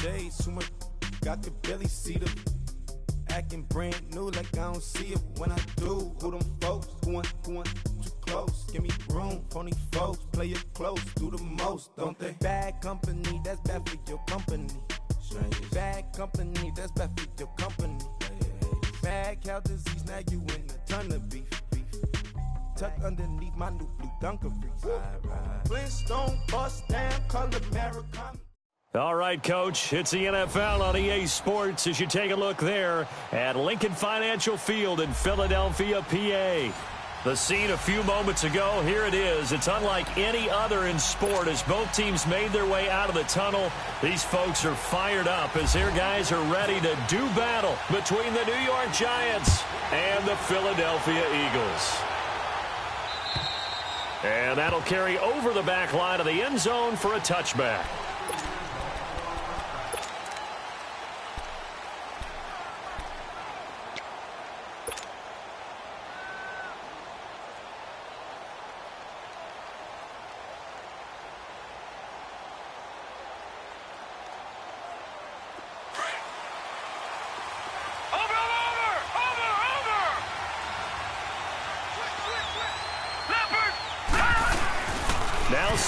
shades, too much I could barely see them. Acting brand new like I don't see it when I do. Who them folks? Who want too close? Give me room, phony folks. Play it close, do the most, don't they? Bad company, that's bad for your company. Bad company, that's bad for your company. Bad cow disease, now you in a ton of beef. Tucked underneath my new blue Dunkaroos. Flintstone bust down, color Americana. All right, Coach, it's the NFL on EA Sports as you take a look there at Lincoln Financial Field in Philadelphia, PA. The scene a few moments ago, here it is. It's unlike any other in sport as both teams made their way out of the tunnel. These folks are fired up as their guys are ready to do battle between the New York Giants and the Philadelphia Eagles. And that'll carry over the back line of the end zone for a touchback.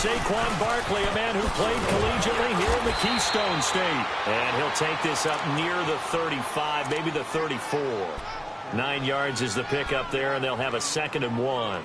Saquon Barkley, a man who played collegiately here in the Keystone State. And he'll take this up near the 35, maybe the 34. 9 yards is the pickup there, and they'll have a 2nd and 1.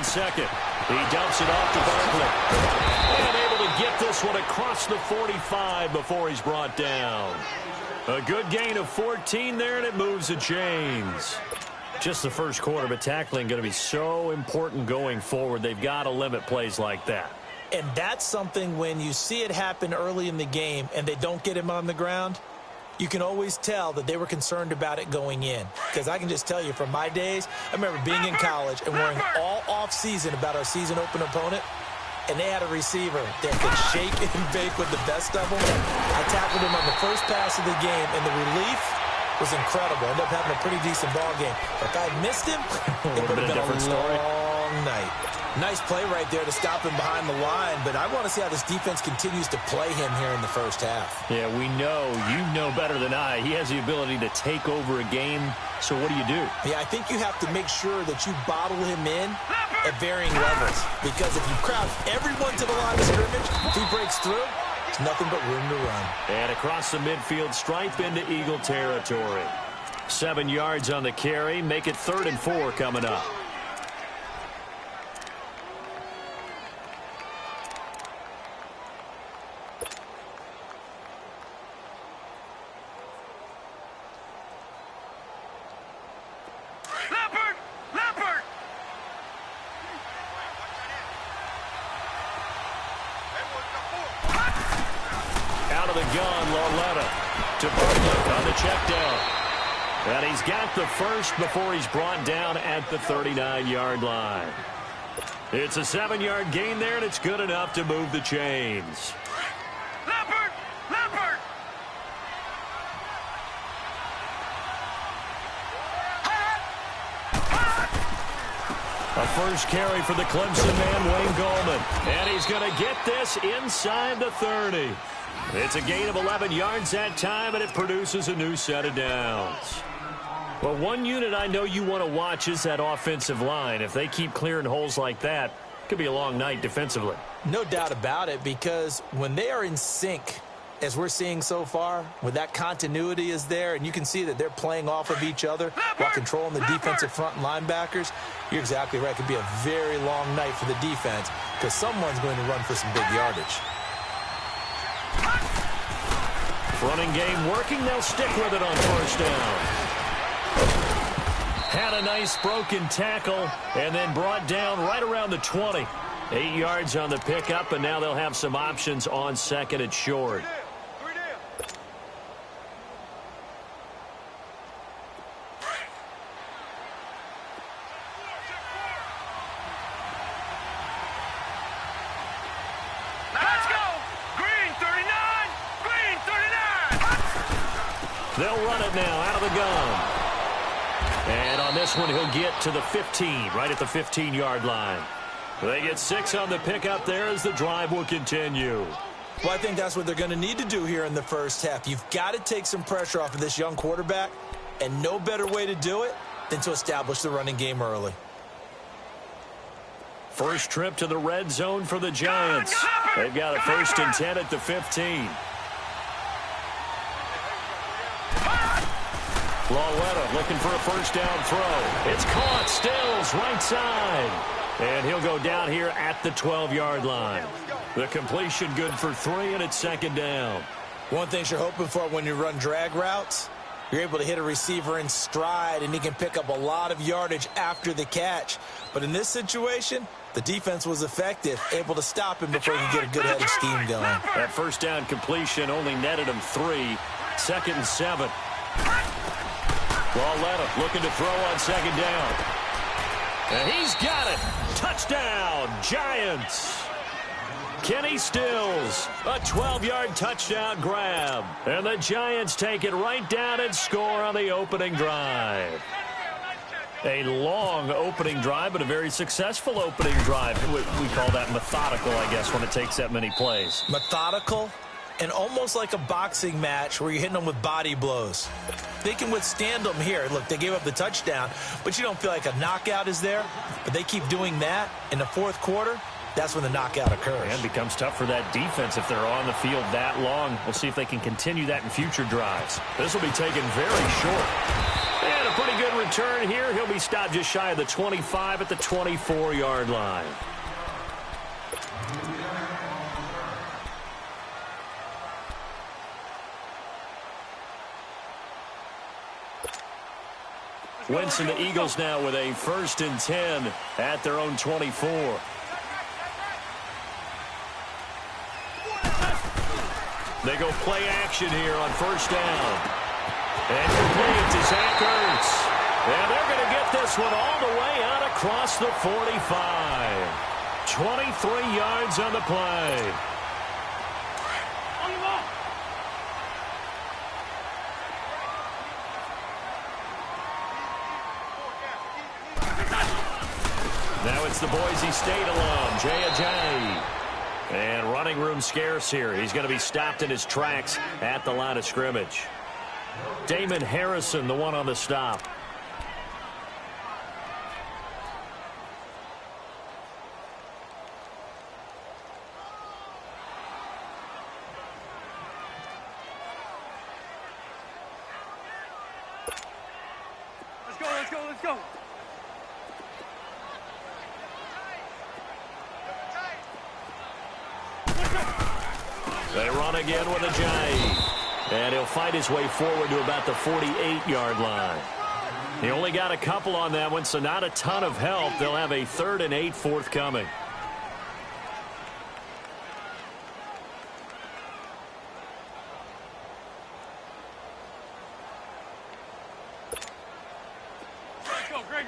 Second. He dumps it off to Barkley. And able to get this one across the 45 before he's brought down. A good gain of 14 there, and it moves the chains. Just the first quarter, but tackling going to be so important going forward. They've got to limit plays like that. And that's something when you see it happen early in the game and they don't get him on the ground, you can always tell that they were concerned about it going in. Because I can just tell you from my days, I remember being in college and worrying all off-season about our season open opponent, and they had a receiver that could shake and bake with the best of them. I tackled him on the first pass of the game, and the relief was incredible. Ended up having a pretty decent ball game. But if I had missed him, it would have been a long night. Nice play right there to stop him behind the line, but I want to see how this defense continues to play him here in the first half. Yeah, we know. You know better than I. He has the ability to take over a game, so what do you do? Yeah, I think you have to make sure that you bottle him in at varying levels, because if you crowd everyone to the line of scrimmage, if he breaks through, there's nothing but room to run. And across the midfield stripe into Eagle territory. 7 yards on the carry, make it 3rd and 4 coming up. And he's got the first before he's brought down at the 39-yard line. It's a 7-yard gain there, and it's good enough to move the chains. Leopard! Leopard! A first carry for the Clemson man, Wayne Gallman. And he's going to get this inside the 30. It's a gain of 11 yards that time, and it produces a new set of downs. Well, one unit I know you want to watch is that offensive line. If they keep clearing holes like that, it could be a long night defensively. No doubt about it, because when they are in sync, as we're seeing so far, when that continuity is there, and you can see that they're playing off of each other while controlling the defensive front and linebackers, you're exactly right. It could be a very long night for the defense because someone's going to run for some big yardage. Running game working. They'll stick with it on first down. Had a nice broken tackle and then brought down right around the 20. 8 yards on the pickup, and now they'll have some options on second and short. They'll run it now out of the gun. And on this one, he'll get to the 15, right at the 15-yard line. They get 6 on the pickup there as the drive will continue. Well, I think that's what they're going to need to do here in the first half. You've got to take some pressure off of this young quarterback, and no better way to do it than to establish the running game early. First trip to the red zone for the Giants. They've got a 1st and 10 at the 15. Lawetta looking for a first down throw. It's caught. Stills right side. And he'll go down here at the 12-yard line. The completion good for 3, and it's 2nd down. One thing you're hoping for when you run drag routes, you're able to hit a receiver in stride, and he can pick up a lot of yardage after the catch. But in this situation, the defense was effective, able to stop him before he could get a good headed scheme going. That first down completion only netted him 3. 2nd and 7. Lawetta looking to throw on 2nd down. And he's got it. Touchdown, Giants. Kenny Stills, a 12-yard touchdown grab. And the Giants take it right down and score on the opening drive. A long opening drive, but a very successful opening drive. We call that methodical, I guess, when it takes that many plays. Methodical and almost like a boxing match where you're hitting them with body blows. They can withstand them here. Look, they gave up the touchdown, but you don't feel like a knockout is there. But they keep doing that in the 4th quarter. That's when the knockout occurs. And it becomes tough for that defense if they're on the field that long. We'll see if they can continue that in future drives. This will be taken very short. And a pretty good return here. He'll be stopped just shy of the 25 at the 24-yard line. Wentz and the Eagles now with a 1st and 10 at their own 24. They go play action here on 1st down. And complete to Zach Ertz. And they're going to get this one all the way out across the 45. 23 yards on the play. Now it's the Boise State alum, Jay Ajayi. And running room scarce here. He's going to be stopped in his tracks at the line of scrimmage. Damon Harrison, the one on the stop. Let's go, let's go, let's go. They run again with Ajayi. And he'll fight his way forward to about the 48-yard line. He only got a couple on that one, so not a ton of help. They'll have a 3rd and 8 forthcoming. Let's go, Greg.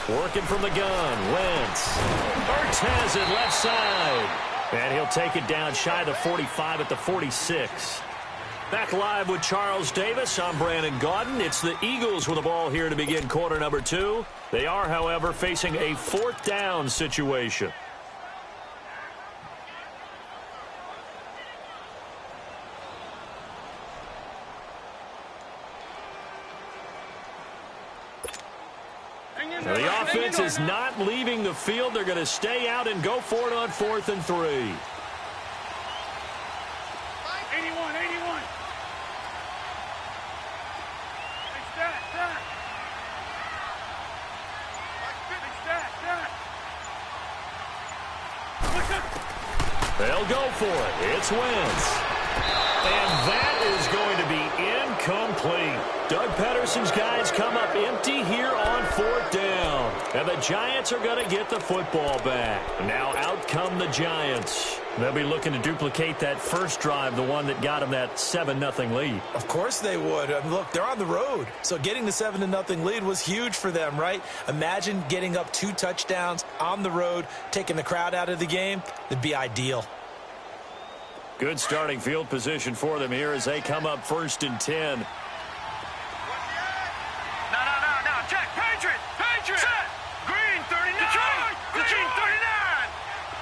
Working from the gun, Wentz. Ertz has it left side. And he'll take it down shy of the 45 at the 46. Back live with Charles Davis. I'm Brandon Gaudin. It's the Eagles with the ball here to begin quarter number 2. They are, however, facing a 4th down situation. The offense is not leaving the field. They're going to stay out and go for it on 4th and 3. 81. They'll go for it. It's Wentz. And that is going to be incomplete. Doug Pedersen's guys come up empty here on 4th down. And the Giants are going to get the football back. Now out come the Giants. They'll be looking to duplicate that first drive, the one that got them that 7-0 lead. Of course they would. Look, they're on the road. So getting the 7-0 lead was huge for them, right? Imagine getting up 2 touchdowns on the road, taking the crowd out of the game. It'd be ideal. Good starting field position for them here as they come up 1st and 10. No. Check. Patriot. Set. Green, 39. Detroit. Green, 39.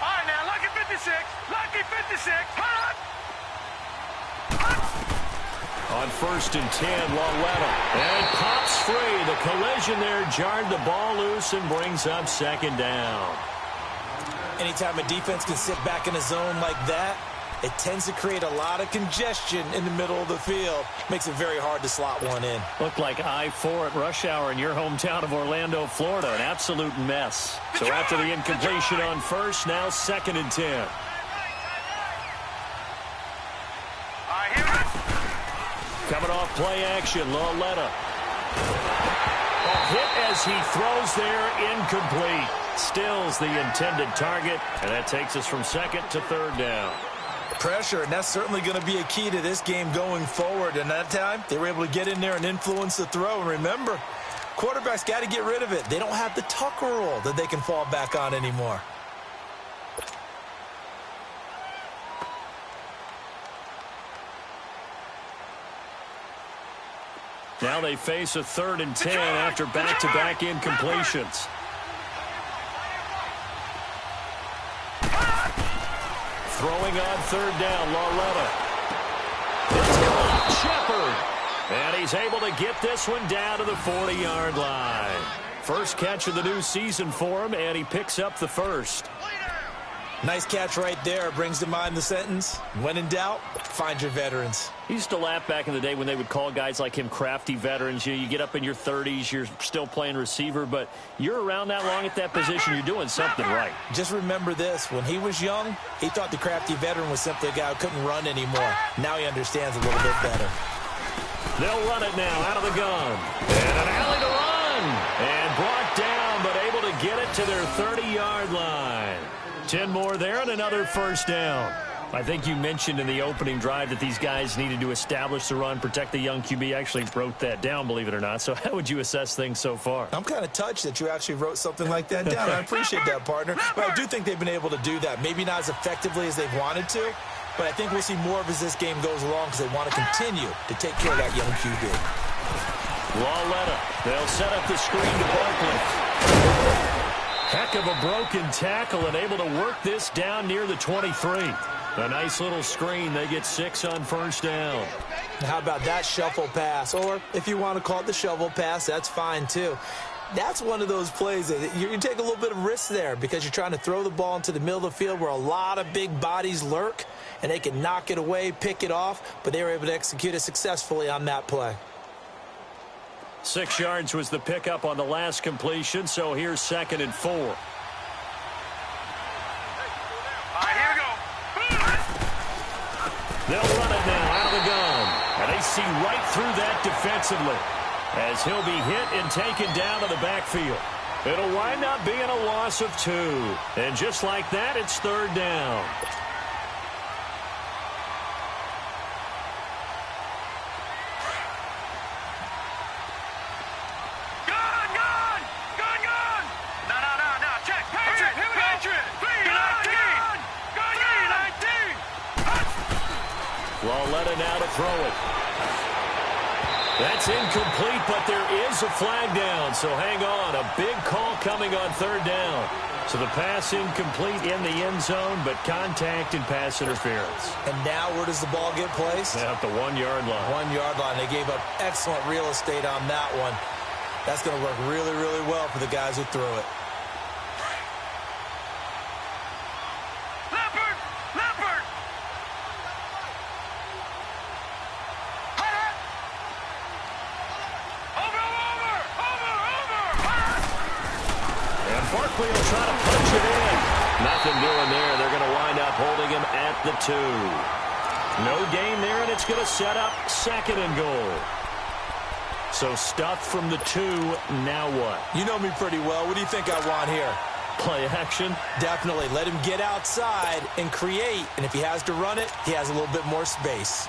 All right, now, lucky 56. Lucky 56. Hot. On 1st and 10, Lawletta. And pops free. The collision there jarred the ball loose and brings up 2nd down. Anytime a defense can sit back in a zone like that, it tends to create a lot of congestion in the middle of the field. Makes it very hard to slot one in. Looked like I-4 at rush hour in your hometown of Orlando, Florida. An absolute mess. So after the incompletion on 1st, now 2nd and 10. All right, here it is. Coming off play action, Lawletta. A hit as he throws there, incomplete. Stills the intended target, and that takes us from 2nd to 3rd down. Pressure, and that's certainly going to be a key to this game going forward. And that time, they were able to get in there and influence the throw. And remember, quarterbacks got to get rid of it. They don't have the Tucker rule that they can fall back on anymore. Now they face a 3rd and 10 after back-to-back incompletions. Throwing on 3rd down, Lawletta. It's caught, Shepard. And he's able to get this one down to the 40-yard line. First catch of the new season for him, and he picks up the 1st. Nice catch right there. Brings to mind the sentence, when in doubt, find your veterans. He used to laugh back in the day when they would call guys like him crafty veterans. You get up in your 30s, you're still playing receiver, but you're around that long at that position, you're doing something right. Just remember this. When he was young, he thought the crafty veteran was simply a guy who couldn't run anymore. Now he understands a little bit better. They'll run it now out of the gun. And an alley to run. And brought down, but able to get it to their 30-yard line. 10 more there and another 1st down. I think you mentioned in the opening drive that these guys needed to establish the run, protect the young QB. Actually wrote that down, believe it or not. So how would you assess things so far? I'm kind of touched that you actually wrote something like that down. I appreciate that, partner. But I do think they've been able to do that. Maybe not as effectively as they've wanted to, but I think we'll see more of as this game goes along because they want to continue to take care of that young QB. Lawletta. They'll set up the screen to Barkley. Heck of a broken tackle and able to work this down near the 23. A nice little screen. They get 6 on 1st down. How about that shuffle pass? Or if you want to call it the shovel pass, that's fine too. That's one of those plays that you take a little bit of risk there because you're trying to throw the ball into the middle of the field where a lot of big bodies lurk, and they can knock it away, pick it off, but they were able to execute it successfully on that play. 6 yards was the pickup on the last completion, so here's 2nd and 4. All right, here we go. They'll run it now out of the gun. And they see right through that defensively as he'll be hit and taken down to the backfield. It'll wind up being a loss of 2. And just like that, it's 3rd down. Lawletta now to throw it. That's incomplete, but there is a flag down, so hang on. A big call coming on 3rd down. So the pass incomplete in the end zone, but contact and pass interference. And now where does the ball get placed? At the 1-yard line. 1-yard line. They gave up excellent real estate on that one. That's going to work really, really well for the guys who threw it. Barkley will try to punch it in. Nothing doing there. They're going to wind up holding him at the 2. No gain there, and it's going to set up 2nd and goal. So stuffed from the 2. Now what? You know me pretty well. What do you think I want here? play action? Definitely. Let him get outside and create. And if he has to run it, he has a little bit more space.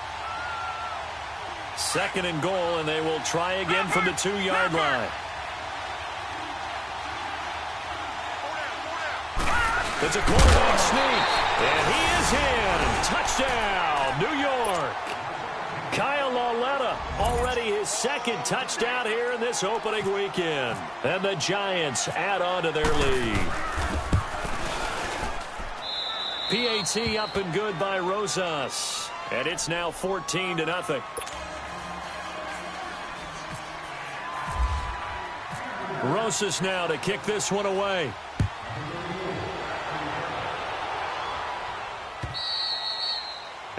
2nd and goal, and they will try again from the 2-yard line. It's a quarterback sneak, and he is in. Touchdown, New York. Kyle Lauletta, already his 2nd touchdown here in this opening weekend. And the Giants add on to their lead. PAT up and good by Rosas. And it's now 14-0. Rosas now to kick this one away.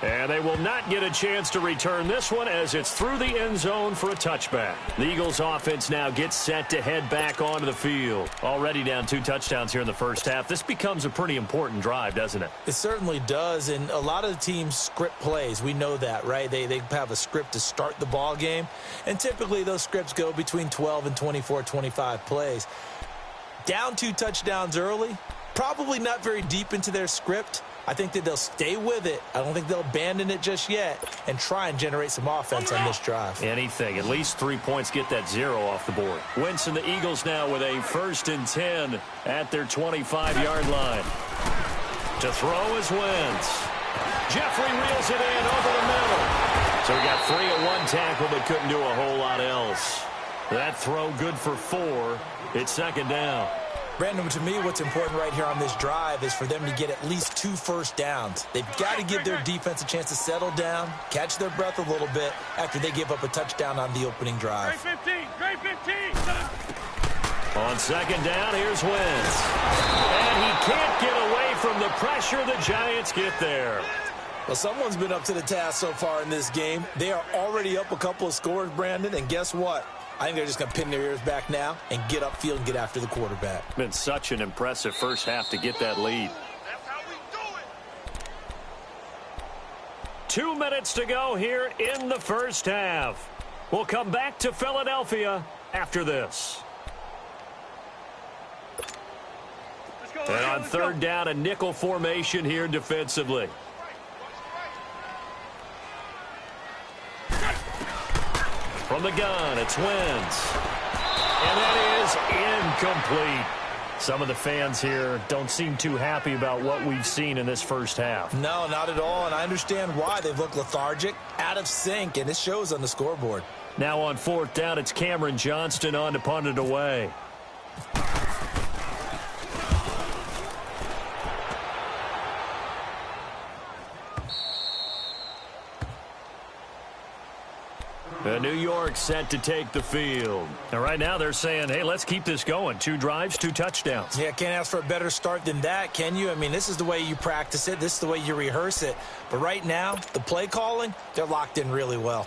And they will not get a chance to return this one as it's through the end zone for a touchback. The Eagles offense now gets set to head back onto the field. Already down 2 touchdowns here in the first half. This becomes a pretty important drive, doesn't it? It certainly does, and a lot of the teams script plays. We know that, right? They have a script to start the ball game, and typically those scripts go between 12 and 24, 25 plays. Down 2 touchdowns early, probably not very deep into their script. I think that they'll stay with it. I don't think they'll abandon it just yet and try and generate some offense on this drive. Anything. At least 3 points, get that 0 off the board. Wentz and the Eagles now with a 1st and 10 at their 25-yard line. To throw is Wentz. Jeffrey reels it in over the middle. So we got 3 at 1 tackle, but couldn't do a whole lot else. That throw good for 4. It's 2nd down. Brandon, to me, what's important right here on this drive is for them to get at least 2 first downs. They've got to give their defense a chance to settle down, catch their breath a little bit after they give up a touchdown on the opening drive. Great 15, great 15. On 2nd down, here's Wentz. And he can't get away from the pressure. The Giants get there. Well, someone's been up to the task so far in this game. They are already up a couple of scores, Brandon, and guess what? I think they're just going to pin their ears back now and get upfield and get after the quarterback. Been such an impressive first half to get that lead. That's how we do it. 2 minutes to go here in the first half. We'll come back to Philadelphia after this. And on 3rd down, a nickel formation here defensively. From the gun, it's Wentz. And that is incomplete. Some of the fans here don't seem too happy about what we've seen in this first half. No, not at all, and I understand why. They've looked lethargic, out of sync, and it shows on the scoreboard. Now on 4th down, it's Cameron Johnston on to punt it away. New York set to take the field. And right now they're saying, hey, let's keep this going. 2 drives, 2 touchdowns. Yeah, can't ask for a better start than that, can you? I mean, this is the way you practice it. This is the way you rehearse it. But right now, the play calling, they're locked in really well.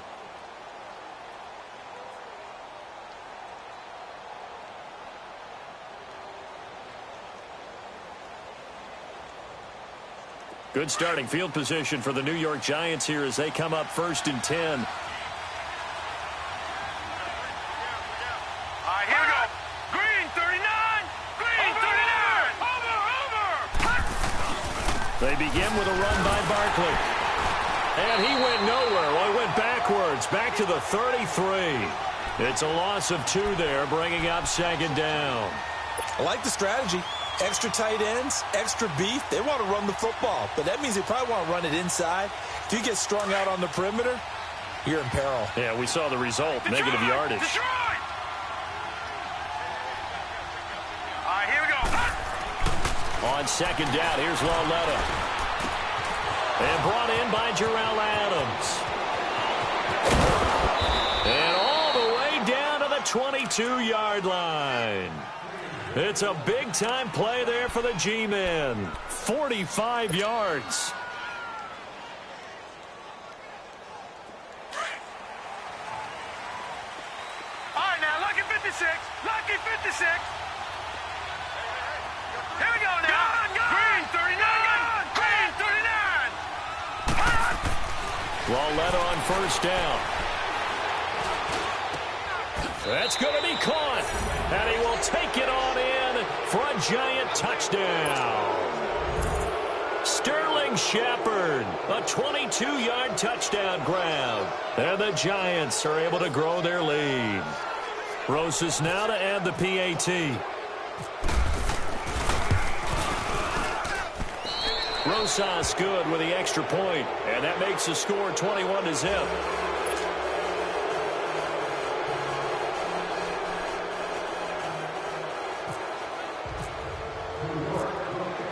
Good starting field position for the New York Giants here as they come up 1st and 10. They begin with a run by Barkley. And he went nowhere. Well, he went backwards, back to the 33. It's a loss of 2 there, bringing up 2nd down. I like the strategy. Extra tight ends, extra beef. They want to run the football, but that means they probably want to run it inside. If you get strung out on the perimeter, you're in peril. Yeah, we saw the result, negative yardage. All right, here we go. On 2nd down, here's Lauletta. And brought in by Jarrell Adams. And all the way down to the 22-yard line. It's a big-time play there for the G-men. 45 yards. All right, now, lucky 56. Lucky 56. Here we go now. Green 39. Green 39. Lauletta on 1st down. That's going to be caught. And he will take it on in for a giant touchdown. Sterling Shepard, a 22-yard touchdown grab. And the Giants are able to grow their lead. Rosas now to add the PAT. Rosas good with the extra point, and that makes the score 21-0.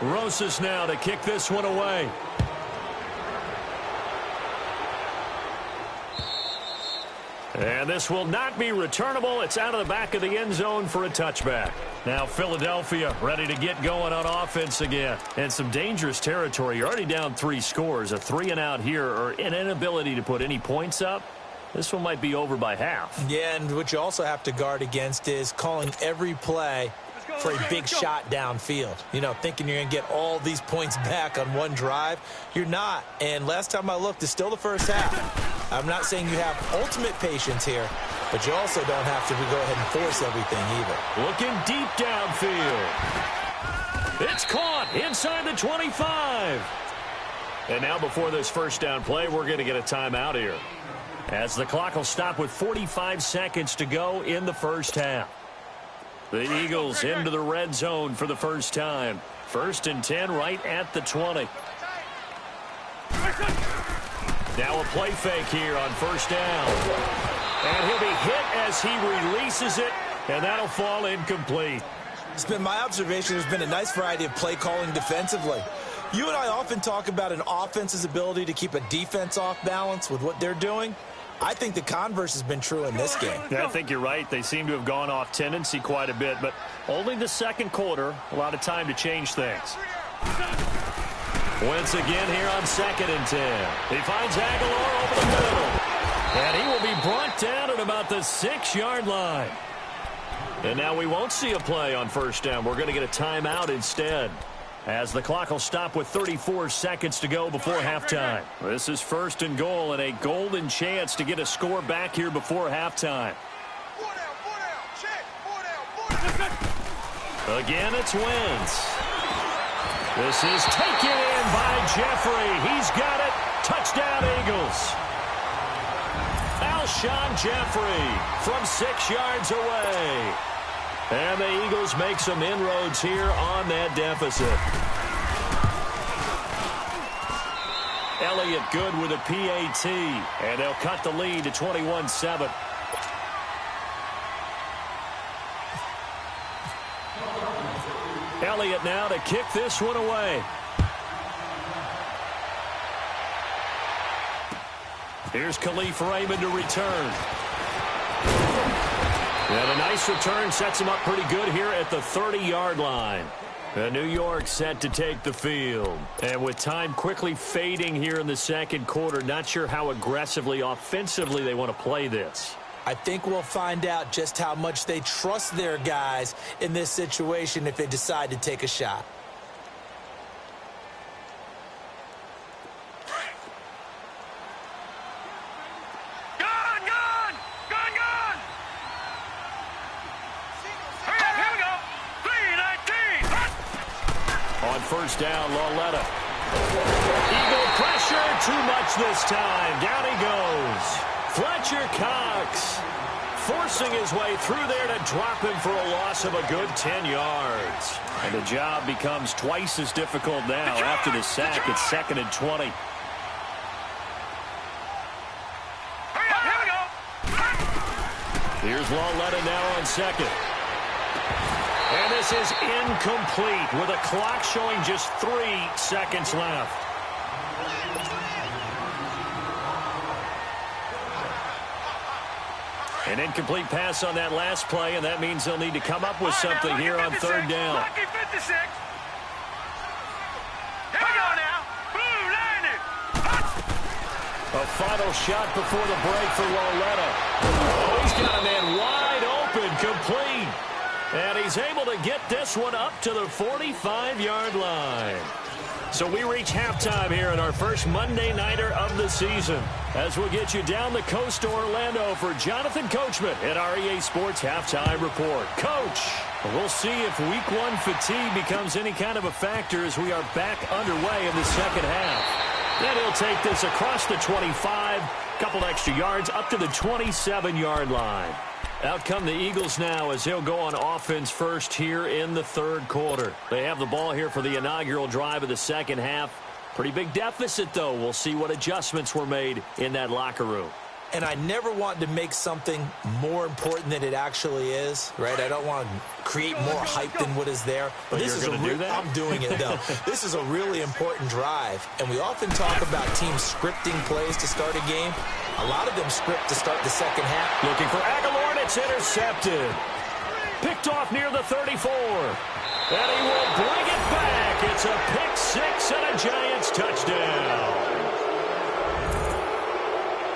Rosas now to kick this one away. And this will not be returnable. It's out of the back of the end zone for a touchback. Now Philadelphia ready to get going on offense again. And some dangerous territory. You're already down 3 scores. A 3-and-out here or an inability to put any points up. This one might be over by half. Yeah, and what you also have to guard against is calling every play for a big shot downfield. You know, thinking you're going to get all these points back on one drive. You're not. And last time I looked, it's still the first half. I'm not saying you have ultimate patience here, but you also don't have to go ahead and force everything either. Looking deep downfield. It's caught inside the 25. And now before this first down play, we're going to get a timeout here, as the clock will stop with 45 seconds to go in the first half. The Eagles into the red zone for the first time. 1st and 10 right at the 20. Now a play fake here on first down. And he'll be hit as he releases it, and that'll fall incomplete. It's been my observation there's been a nice variety of play calling defensively. You and I often talk about an offense's ability to keep a defense off balance with what they're doing. I think the converse has been true in this game. Yeah, I think you're right. They seem to have gone off tendency quite a bit, but only the second quarter, a lot of time to change things. Wentz again here on 2nd and 10. He finds Aguilar over the middle. And he will be brought down at about the 6-yard line. And now we won't see a play on first down. We're going to get a timeout instead, as the clock will stop with 34 seconds to go before halftime. This is 1st and goal and a golden chance to get a score back here before halftime. Again, it's Wentz. This is taken in by Jeffrey. He's got it. Touchdown, Eagles. Alshon Jeffrey from 6 yards away. And the Eagles make some inroads here on that deficit. Elliott good with a PAT, and they'll cut the lead to 21-7. Elliott now to kick this one away. Here's Khalif Raymond to return. And a nice return sets him up pretty good here at the 30-yard line. New York set to take the field. And with time quickly fading here in the second quarter, not sure how aggressively, offensively they want to play this. I think we'll find out just how much they trust their guys in this situation if they decide to take a shot. First down, Lauletta. Eagle pressure, too much this time. Down he goes. Fletcher Cox forcing his way through there to drop him for a loss of a good 10 yards. And the job becomes twice as difficult now after the sack. It's 2nd and 20. Here's Lauletta now on 2nd. And this is incomplete with a clock showing just 3 seconds left. An incomplete pass on that last play, and that means they'll need to come up with something here on 3rd down. Lucky 56. Here we go now. Blue landed. A final shot before the break for Lauletta. Oh, he's got a man wide open, complete. And he's able to get this one up to the 45-yard line. So we reach halftime here in our first Monday Nighter of the season, as we'll get you down the coast to Orlando for Jonathan Coachman at our EA Sports Halftime Report. Coach. We'll see if week one fatigue becomes any kind of a factor as we are back underway in the second half. Then he'll take this across the 25, couple extra yards up to the 27-yard line. Out come the Eagles now as he'll go on offense first here in the third quarter. They have the ball here for the inaugural drive of the second half. Pretty big deficit, though. We'll see what adjustments were made in that locker room. And I never want to make something more important than it actually is, right? I don't want to create more hype than what is there. But this is I'm doing it, though. This is a really important drive. And we often talk about teams scripting plays to start a game. A lot of them script to start the second half. Looking for Aguilar, and it's intercepted. Picked off near the 34. And he will bring it back. It's a pick six and a Giants touchdown.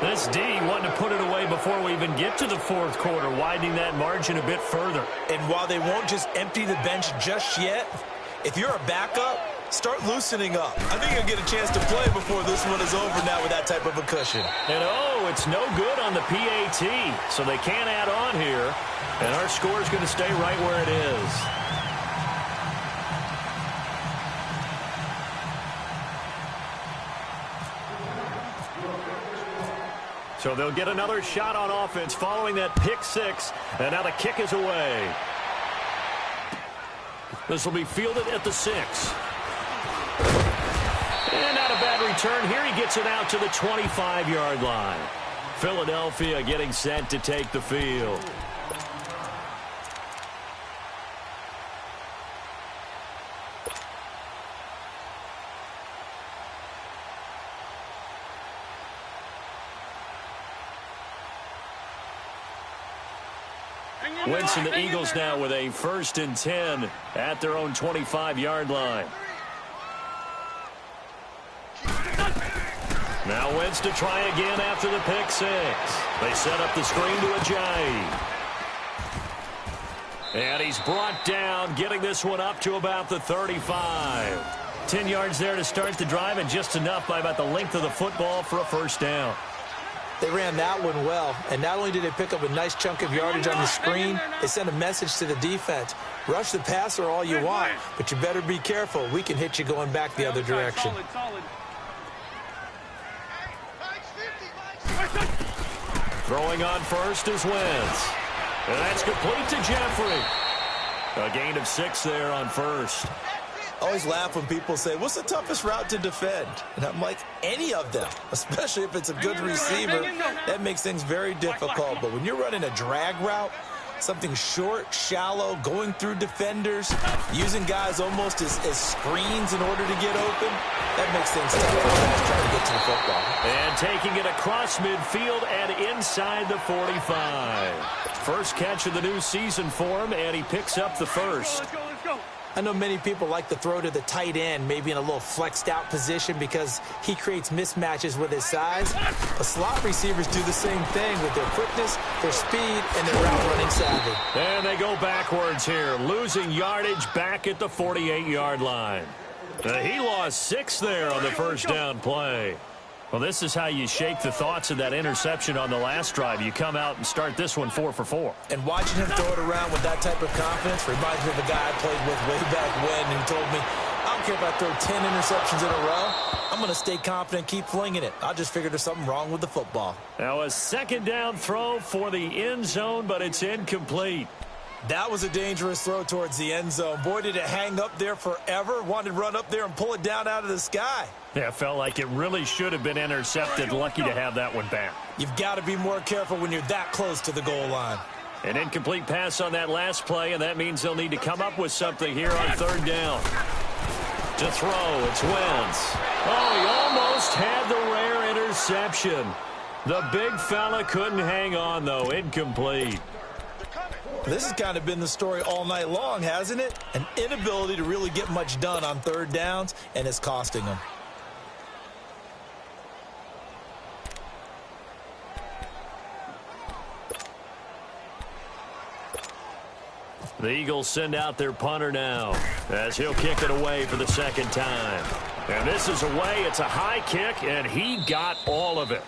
This D wanting to put it away before we even get to the fourth quarter, widening that margin a bit further. And while they won't just empty the bench just yet, if you're a backup, start loosening up. I think you'll get a chance to play before this one is over now with that type of a cushion. And it's no good on the PAT, so they can't add on here. And our score is going to stay right where it is. So they'll get another shot on offense following that pick six. And now the kick is away. This will be fielded at the 6. And not a bad return here. He gets it out to the 25-yard line. Philadelphia getting set to take the field. Wentz and the Eagles now with a 1st and 10 at their own 25-yard line. Now Wentz to try again after the pick six. They set up the screen to Ajayi. And he's brought down, getting this one up to about the 35. 10 yards there to start the drive, and just enough by about the length of the football for a first down. They ran that one well, and not only did they pick up a nice chunk of yardage on the screen, they sent a message to the defense. Rush the passer all you want, but you better be careful. We can hit you going back the other direction. Throwing on first is Wentz. And that's complete to Jeffrey. A gain of 6 there on first. I always laugh when people say, what's the toughest route to defend? And I'm like, any of them, especially if it's a good receiver. That makes things very difficult. But when you're running a drag route, something short, shallow, going through defenders, using guys almost as screens in order to get open, that makes things tough for guys trying to get to the football. And taking it across midfield and inside the 45. First catch of the new season for him, and he picks up the first. Let's go. I know many people like to throw to the tight end, maybe in a little flexed out position because he creates mismatches with his size. But slot receivers do the same thing with their quickness, their speed, and their route running savvy. And they go backwards here, losing yardage back at the 48-yard line. He lost 6 there on the first down play. Well, this is how you shake the thoughts of that interception on the last drive. You come out and start this one 4 for 4. And watching him throw it around with that type of confidence reminds me of a guy I played with way back when who told me, I don't care if I throw 10 interceptions in a row. I'm going to stay confident, keep flinging it. I just figured there's something wrong with the football. Now a second down throw for the end zone, but it's incomplete. That was a dangerous throw towards the end zone. Boy, did it hang up there forever. Wanted to run up there and pull it down out of the sky. Yeah, felt like it really should have been intercepted. Lucky to have that one back. You've got to be more careful when you're that close to the goal line. An incomplete pass on that last play, and that means they'll need to come up with something here on third down. To throw, it's Wentz. Oh, he almost had the rare interception. The big fella couldn't hang on, though. Incomplete. This has kind of been the story all night long, hasn't it? An inability to really get much done on third downs, and it's costing them. The Eagles send out their punter now as he'll kick it away for the second time. And this is away. It's a high kick, and he got all of it.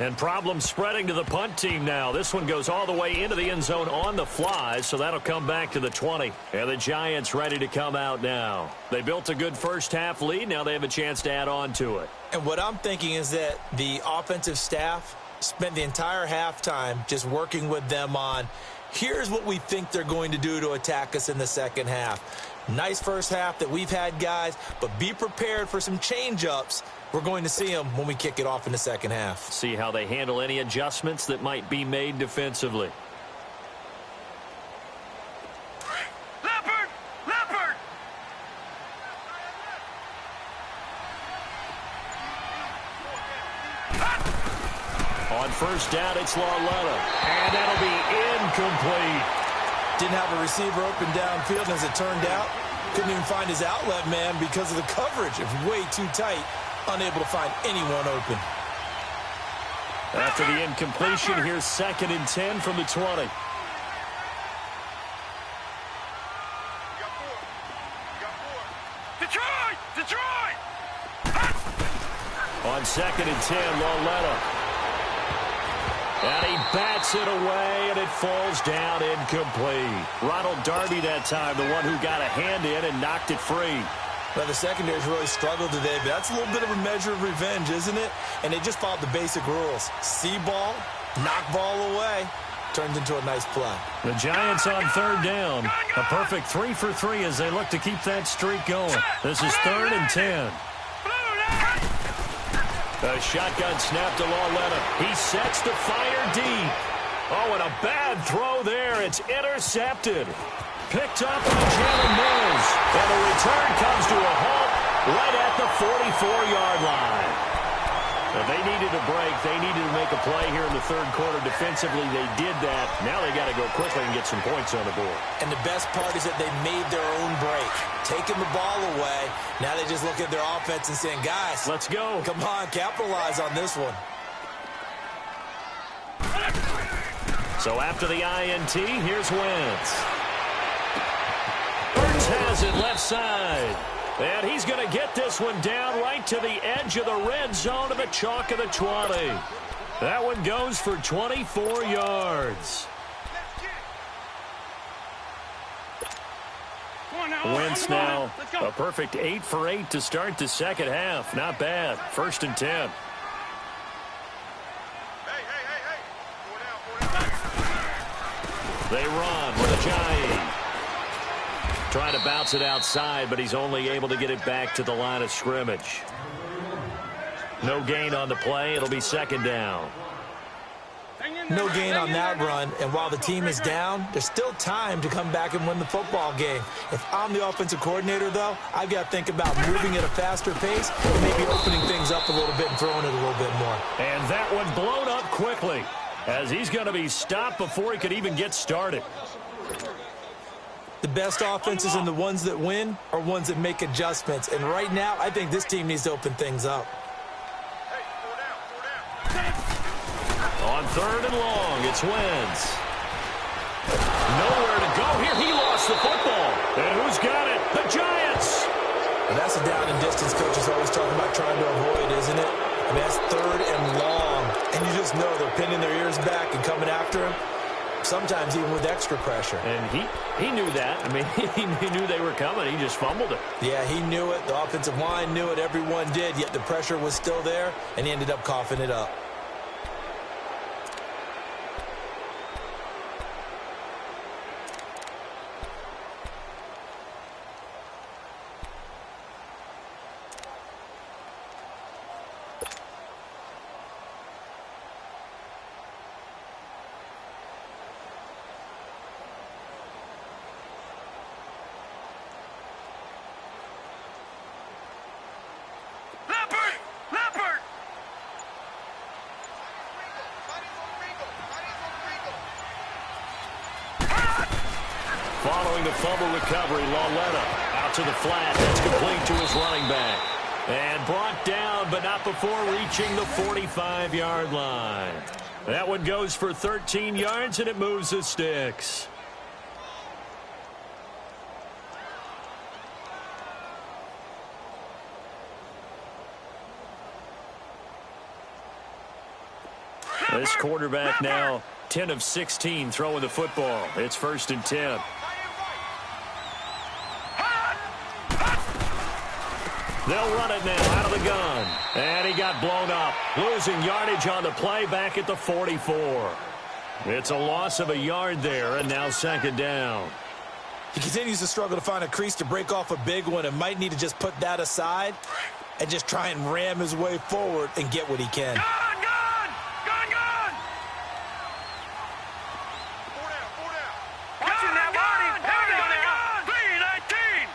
And problems spreading to the punt team now. This one goes all the way into the end zone on the fly, so that'll come back to the 20. And the Giants ready to come out now. They built a good first-half lead. Now they have a chance to add on to it. And what I'm thinking is that the offensive staff spent the entire halftime just working with them on, here's what we think they're going to do to attack us in the second half. Nice first half that we've had, guys, but be prepared for some change-ups. We're going to see them when we kick it off in the second half. See how they handle any adjustments that might be made defensively. Leopard! Leopard! On first down, it's Lauletta. And that'll be incomplete. Didn't have a receiver open downfield, and as it turned out, couldn't even find his outlet man because of the coverage. It was way too tight. Unable to find anyone open. After the incompletion, here's 2nd and 10 from the 20. Detroit! Detroit! On 2nd and 10, Lauletta. And he bats it away, and it falls down incomplete. Ronald Darby that time, the one who got a hand in and knocked it free. Well, the secondary's really struggled today, but that's a little bit of a measure of revenge, isn't it? And they just followed the basic rules. See ball, knock ball away. Turns into a nice play. The Giants on 3rd down. A perfect 3 for 3 as they look to keep that streak going. This is 3rd and 10. A shotgun snap to Lauletta. He sets the fire deep. Oh, and a bad throw there. It's intercepted. Picked up by Jalen Mills. And the return comes to a halt right at the 44-yard line. If they needed a break, they needed to make a play here in the 3rd quarter. Defensively, they did that. Now they got to go quickly and get some points on the board. And the best part is that they made their own break. Taking the ball away. Now they just look at their offense and saying, guys, let's go. Come on, capitalize on this one. So after the INT, here's Wentz. Burns has it left side. And he's going to get this one down right to the edge of the red zone of the chalk of the 20. That one goes for 24 yards. Wentz now a perfect 8 for 8 to start the second half. Not bad. 1st and 10. They run with Ajayi. Trying to bounce it outside, but he's only able to get it back to the line of scrimmage. No gain on the play. It'll be 2nd down. No gain on that run, and while the team is down, there's still time to come back and win the football game. If I'm the offensive coordinator, though, I've got to think about moving at a faster pace and maybe opening things up a little bit and throwing it a little bit more. And that one blown up quickly as he's going to be stopped before he could even get started. The best offenses and the ones that win are ones that make adjustments. And right now, I think this team needs to open things up. On 3rd and long, it's Wentz. Nowhere to go here. He lost the football. And who's got it? The Giants. And that's a down and distance coach is always talking about trying to avoid, isn't it? I mean, that's 3rd and long. And you just know they're pinning their ears back and coming after him. Sometimes even with extra pressure. And he knew that. I mean, he knew they were coming. He just fumbled it. Yeah, he knew it. The offensive line knew it. Everyone did. Yet the pressure was still there, and he ended up coughing it up. Following the fumble recovery, Lauletta out to the flat. That's complete to his running back. And brought down, but not before reaching the 45-yard line. That one goes for 13 yards, and it moves the sticks. This quarterback now 10 of 16 throwing the football. It's 1st and 10. They'll run it now out of the gun. And he got blown up. Losing yardage on the play back at the 44. It's a loss of a yard there, and now 2nd down. He continues to struggle to find a crease to break off a big one and might need to just put that aside and just try and ram his way forward and get what he can. Gun! Watching that body. Gun! 319!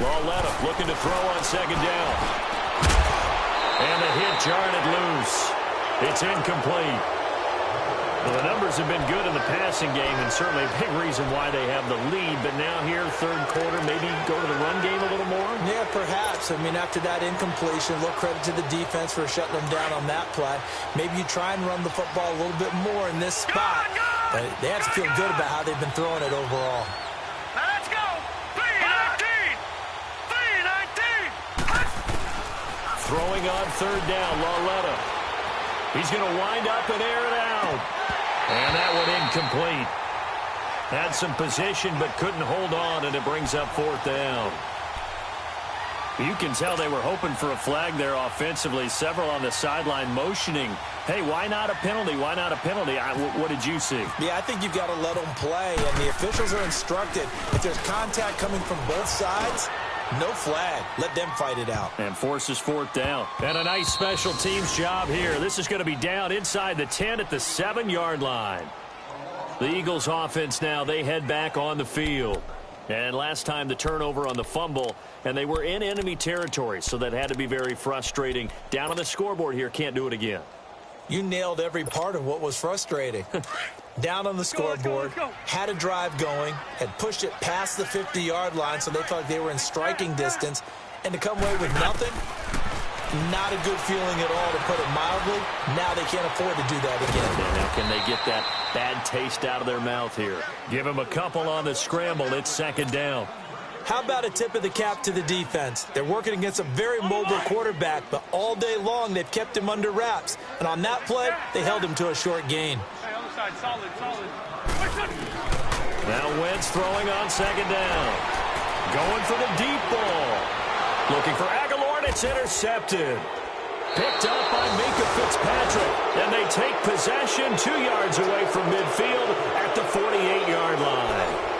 Lauletta looking to throw on 2nd down. And the hit jarred it loose. It's incomplete. Well, the numbers have been good in the passing game, and certainly a big reason why they have the lead. But now here, 3rd quarter, maybe go to the run game a little more? Yeah, perhaps. I mean, after that incompletion, a little credit to the defense for shutting them down on that play. Maybe you try and run the football a little bit more in this spot. But they have to feel good about how they've been throwing it overall. Now let's go! 319! Throwing on 3rd down, Lauletta. He's going to wind up and air it out. And that one incomplete. Had some position but couldn't hold on, and it brings up 4th down. You can tell they were hoping for a flag there offensively. Several on the sideline motioning, hey, why not a penalty? Why not a penalty? What did you see? Yeah, I think you've got to let them play, and the officials are instructed. If there's contact coming from both sides, no flag. Let them fight it out. And forces 4th down. And a nice special teams job here. This is going to be down inside the 10 at the 7-yard line. The Eagles offense now, they head back on the field. And last time the turnover on the fumble, and they were in enemy territory, so that had to be very frustrating. Down on the scoreboard here, can't do it again. You nailed every part of what was frustrating. Down on the scoreboard, had a drive going, had pushed it past the 50-yard line, so they thought like they were in striking distance, and to come away with nothing, not a good feeling at all, to put it mildly. Now they can't afford to do that again. And now can they get that bad taste out of their mouth here? Give them a couple on the scramble. It's 2nd down. How about a tip of the cap to the defense? They're working against a very mobile quarterback, but all day long they've kept him under wraps. And on that play, they held him to a short gain. Hey, other side, solid. Now Wentz throwing on 2nd down. Going for the deep ball. Looking for Aguilar, and it's intercepted. Picked up by Minka Fitzpatrick. And they take possession 2 yards away from midfield at the 48-yard line.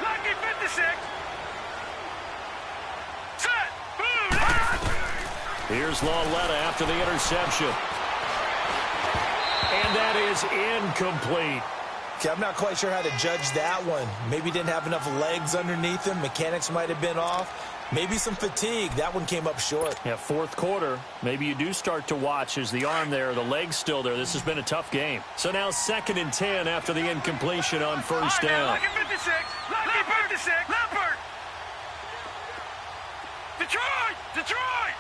Lucky 56. Set. Boom. Here's Lauletta after the interception. And that is incomplete. Okay, I'm not quite sure how to judge that one. Maybe didn't have enough legs underneath him. Mechanics might have been off. Maybe some fatigue. That one came up short. Yeah, 4th quarter. Maybe you do start to watch as the arm there, the leg's still there. This has been a tough game. So now 2nd and 10 after the incompletion on 1st down. Lucky 56. Lucky 56. Leopard. Detroit. Detroit.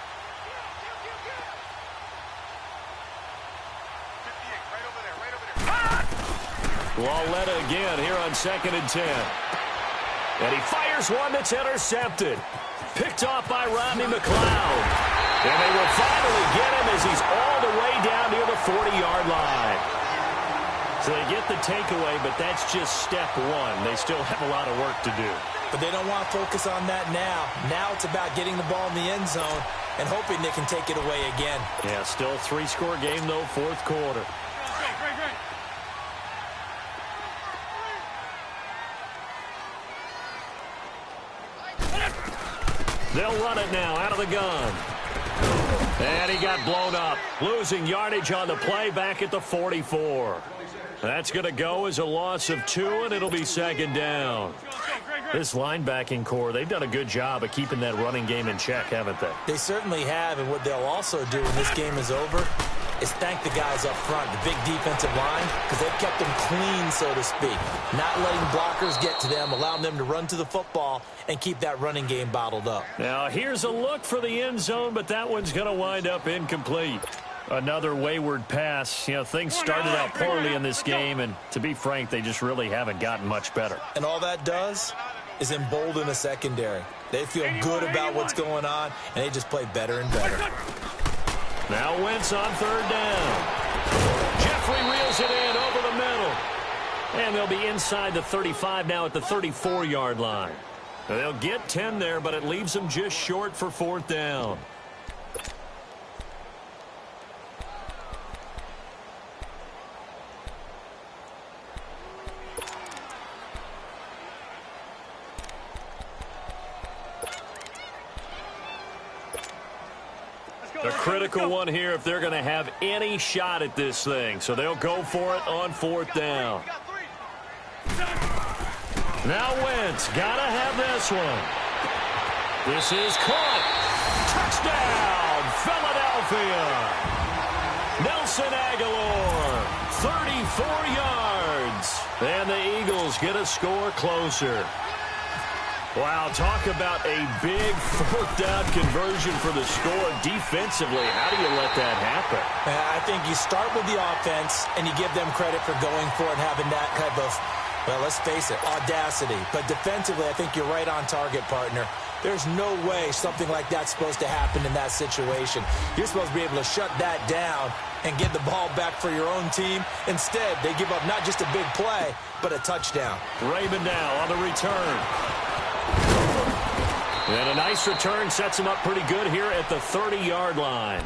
58. Right over there. Lauletta again here on 2nd and 10. And he fires one that's intercepted. Picked off by Rodney McLeod. And they will finally get him as he's all the way down near the 40-yard line. So they get the takeaway, but that's just step one. They still have a lot of work to do. But they don't want to focus on that now. Now it's about getting the ball in the end zone and hoping they can take it away again. Yeah, still 3-score game, though, 4th quarter. Great. They'll run it now out of the gun. And he got blown up. Losing yardage on the play back at the 44. That's going to go as a loss of 2, and it'll be 2nd down. This linebacking core, they've done a good job of keeping that running game in check, haven't they? They certainly have, and what they'll also do when this game is over is thank the guys up front, the big defensive line, because they've kept them clean, so to speak. Not letting blockers get to them, allowing them to run to the football and keep that running game bottled up. Now, here's a look for the end zone, but that one's going to wind up incomplete. Another wayward pass. You know, things started out poorly in this game, and to be frank, they just really haven't gotten much better. And all that does is embolden a secondary. They feel good about what's going on, and they just play better and better. Now Wentz on third down. Jeffrey reels it in over the middle. And they'll be inside the 35 now at the 34-yard line. They'll get 10 there, but it leaves them just short for fourth down. The critical one here if they're going to have any shot at this thing. So they'll go for it on fourth down. Now Wentz got to have this one. This is caught. Touchdown, Philadelphia. Nelson Aguilar, 34 yards. And the Eagles get a score closer. Wow, talk about a big fourth down conversion for the score. Defensively, how do you let that happen? I think you start with the offense, and you give them credit for going for it, having that type of, well, let's face it, audacity. But defensively, I think you're right on target, partner. There's no way something like that's supposed to happen in that situation. You're supposed to be able to shut that down and get the ball back for your own team. Instead, they give up not just a big play, but a touchdown. Raymond now on the return. And a nice return sets them up pretty good here at the 30-yard line.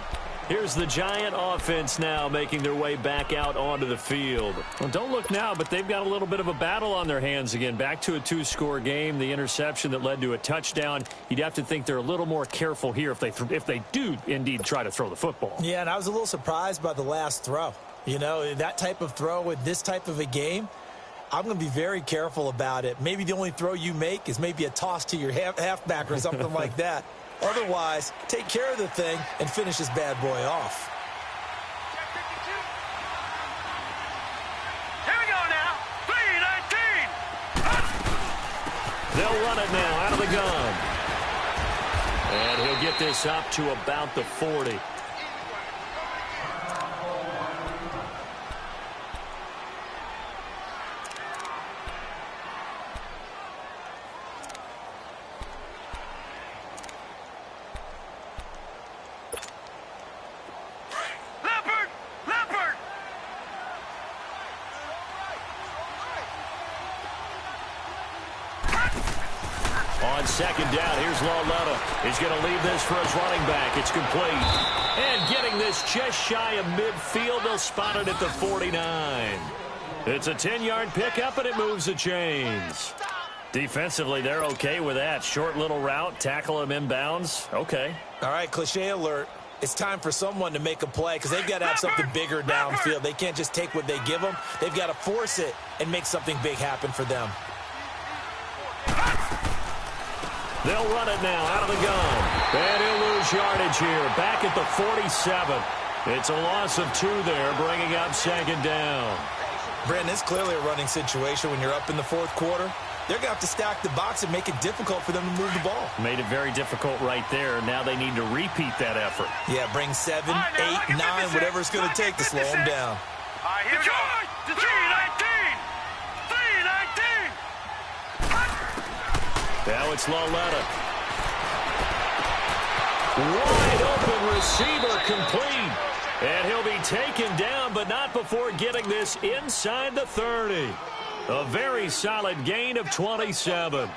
Here's the Giant offense now making their way back out onto the field. Well, don't look now, but they've got a little bit of a battle on their hands again. Back to a two-score game. The interception that led to a touchdown. You'd have to think they're a little more careful here if they do indeed try to throw the football. Yeah, and I was a little surprised by the last throw. You know, that type of throw with this type of a game, I'm going to be very careful about it. Maybe the only throw you make is maybe a toss to your halfback or something like that. Otherwise, take care of the thing and finish this bad boy off. Here we go now. 3-19. They'll run it now out of the gun. And he'll get this up to about the 40. On second down, here's Lauletta. He's going to leave this for his running back. It's complete. And getting this just shy of midfield, they'll spot it at the 49. It's a 10-yard pickup, and it moves the chains. Defensively, they're okay with that. Short little route, tackle him inbounds. Okay. All right, cliche alert. It's time for someone to make a play because they've got to have something bigger downfield. They can't just take what they give them. They've got to force it and make something big happen for them. They'll run it now out of the gun. And he'll lose yardage here. Back at the 47. It's a loss of 2 there, bringing up second down. Brandon, it's clearly a running situation when you're up in the fourth quarter. They're going to have to stack the box and make it difficult for them to move the ball. Made it very difficult right there. Now they need to repeat that effort. Yeah, bring 7, 8, 9, whatever it's going to take to slow them down. All right, here we go. 3-19. 3-19. Now it's Lauletta. Wide open receiver complete. And he'll be taken down, but not before getting this inside the 30. A very solid gain of 27.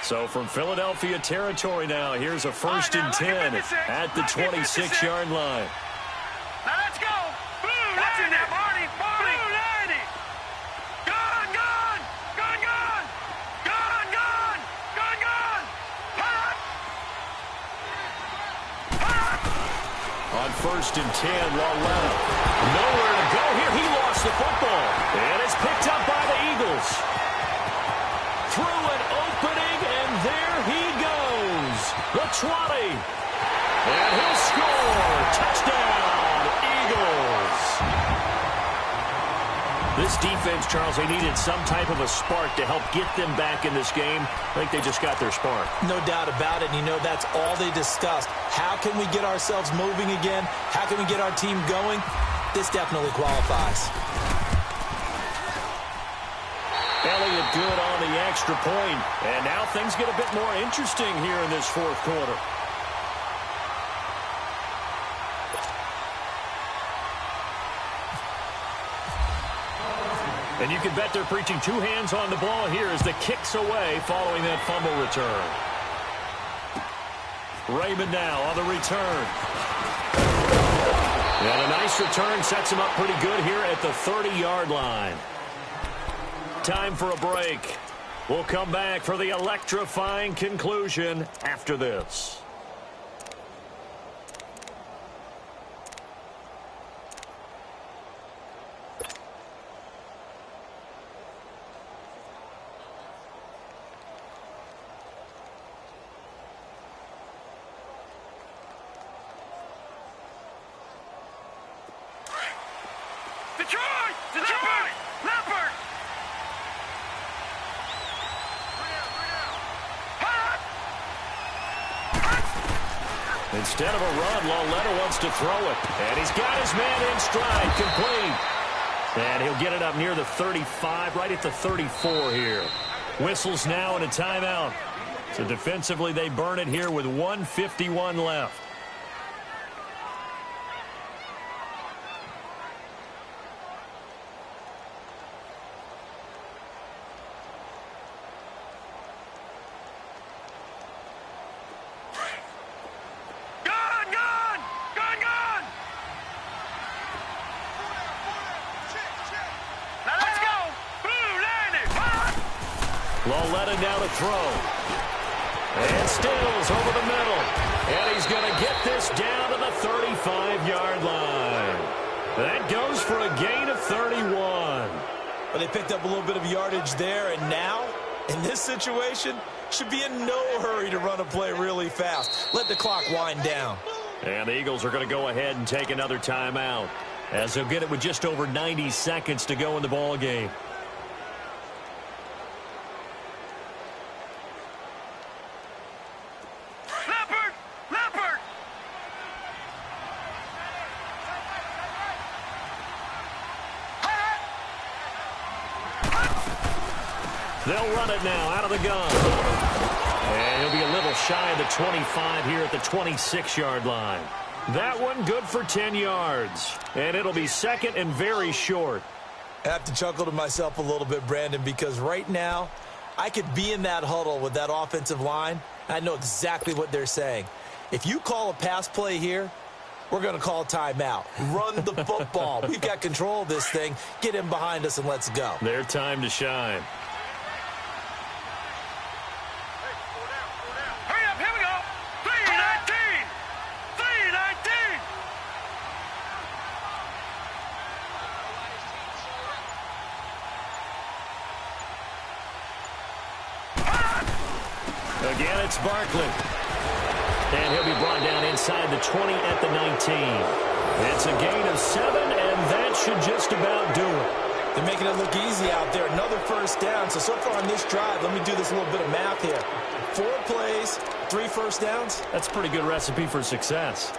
So from Philadelphia territory now, here's a 1st and 10 at the 26-yard line. Now let's go. Blue 90. Blue 90. Gone, gone. Gone, gone. Gone, gone. Gone, gone. Hot. Hot. On 1st and 10, Lauletta. Nowhere to go here. He lost the football. And it's picked up by the Eagles. Through an opening, and there he goes. The 20. And he'll score. Touchdown, Eagles. This defense, Charles, they needed some type of a spark to help get them back in this game. I think they just got their spark. No doubt about it. And you know, that's all they discussed. How can we get ourselves moving again? How can we get our team going? This definitely qualifies. Elliott good on the extra point. And now things get a bit more interesting here in this fourth quarter. And you can bet they're preaching two hands on the ball here as the kick's away following that fumble return. Raymond now on the return. And a nice return sets him up pretty good here at the 30-yard line. Time for a break. We'll come back for the electrifying conclusion after this. Instead of a run, Lauletta wants to throw it. And he's got his man in stride, complete. And he'll get it up near the 35, right at the 34 here. Whistles now and a timeout. So defensively, they burn it here with 1:51 left. Lauletta now to throw. And Stills over the middle. And he's going to get this down to the 35-yard line. That goes for a gain of 31. Well, they picked up a little bit of yardage there, and now, in this situation, should be in no hurry to run a play really fast. Let the clock wind down. And the Eagles are going to go ahead and take another timeout, as they'll get it with just over 90 seconds to go in the ball game. They'll run it now out of the gun. And he'll be a little shy of the 25 here at the 26-yard line. That one good for 10 yards. And it'll be second and very short. I have to chuckle to myself a little bit, Brandon, because right now I could be in that huddle with that offensive line. I know exactly what they're saying. If you call a pass play here, we're going to call timeout. Run the football. We've got control of this thing. Get him behind us and let's go. Their time to shine. Again, it's Barkley. And he'll be brought down inside the 20 at the 19. It's a gain of 7, and that should just about do it. They're making it look easy out there. Another first down. So far on this drive, let me do this little bit of math here. 4 plays, 3 first downs. That's a pretty good recipe for success.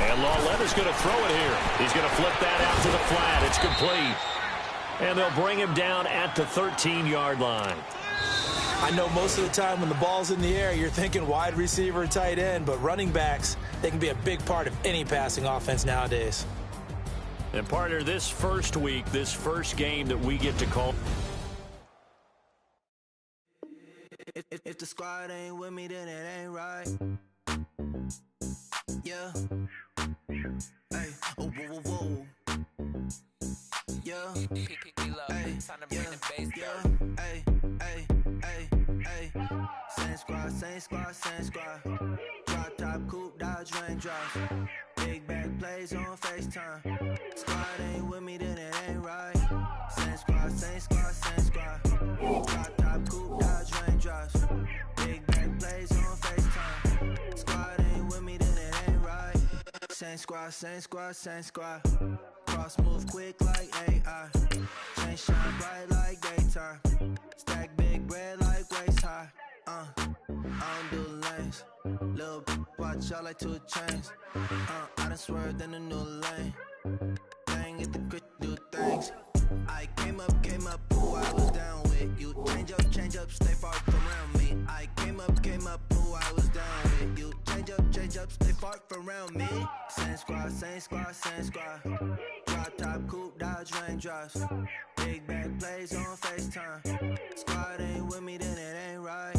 And Lauletta's going to throw it here. He's going to flip that out to the flat. It's complete. And they'll bring him down at the 13-yard line. I know most of the time when the ball's in the air, you're thinking wide receiver, tight end, but running backs, they can be a big part of any passing offense nowadays. And partner, this first week, this first game that we get to call. If the squad ain't with me, then it ain't right. Yeah. Hey, oh, whoa, whoa, whoa. Yeah. Hey, yeah. Hey, hey, hey, hey. Same squad, same squad, same squad. Drop top, coupe, dodge, raindrops. Big back plays on FaceTime. Squad ain't with me, then it ain't right. Same squad, same squad, same squad. Drop top, coupe, dodge, raindrops. Big back plays on FaceTime. Squad ain't with me, then it ain't right. Same squad, same squad, same squad. Cross move quick like AI. Chain shine bright like daytime. Stack big bread like waist high. I don't do lanes. Lil' watch out like 2 chains. I done swerved in a new lane. Dang it, the grit do things. I came up, who I was down with. You change up, stay far from around me. I came up, who I was down with. You change up, stay far from around me. Same squad, same squad, same squad. Drop top, coupe, dodge, raindrops. Big back plays on FaceTime. Squad ain't with me, then it ain't right.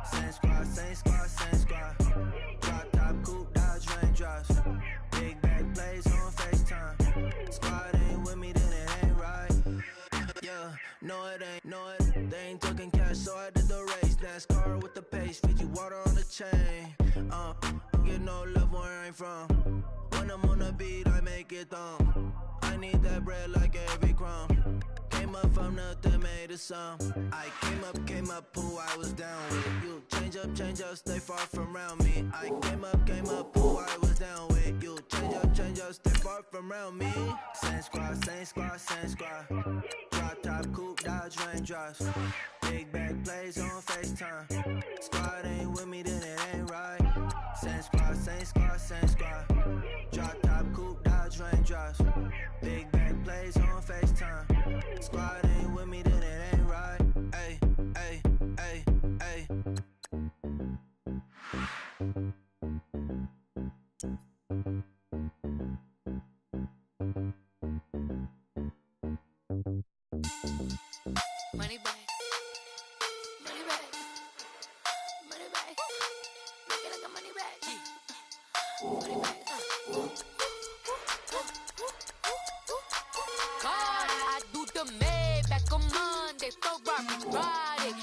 Same squad, same squad, same squad. Drop top, coupe, dodge, raindrops. Big back plays on FaceTime. Squad ain't with me, then it ain't right. Yeah, no it ain't, they ain't talking cash, so I did the race. NASCAR with the pace, feed you water on the chain. Get no love where I'm from. When I'm on the beat, I make it thumb. I need that bread like every crumb. Came up from nothing, made a sum. I came up, who I was down with. You change up, stay far from around me. I came up, who I was down with. You change up, stay far from around me. Same squad, same squad, same squad. Drop top, coupe, dodge, raindrops. Big back plays on FaceTime. Squad ain't with me, then it ain't right. Same squad, same squad, same squad. Drop top, coupe, dodge, raindrops. Big back plays on FaceTime. Squad ain't with me, then it ain't right. Ay, ay, ay, ay. Money back. Money back. Money back. Make it like a money back. Money back. God, I do the Maybach on Monday, Ferrari Friday.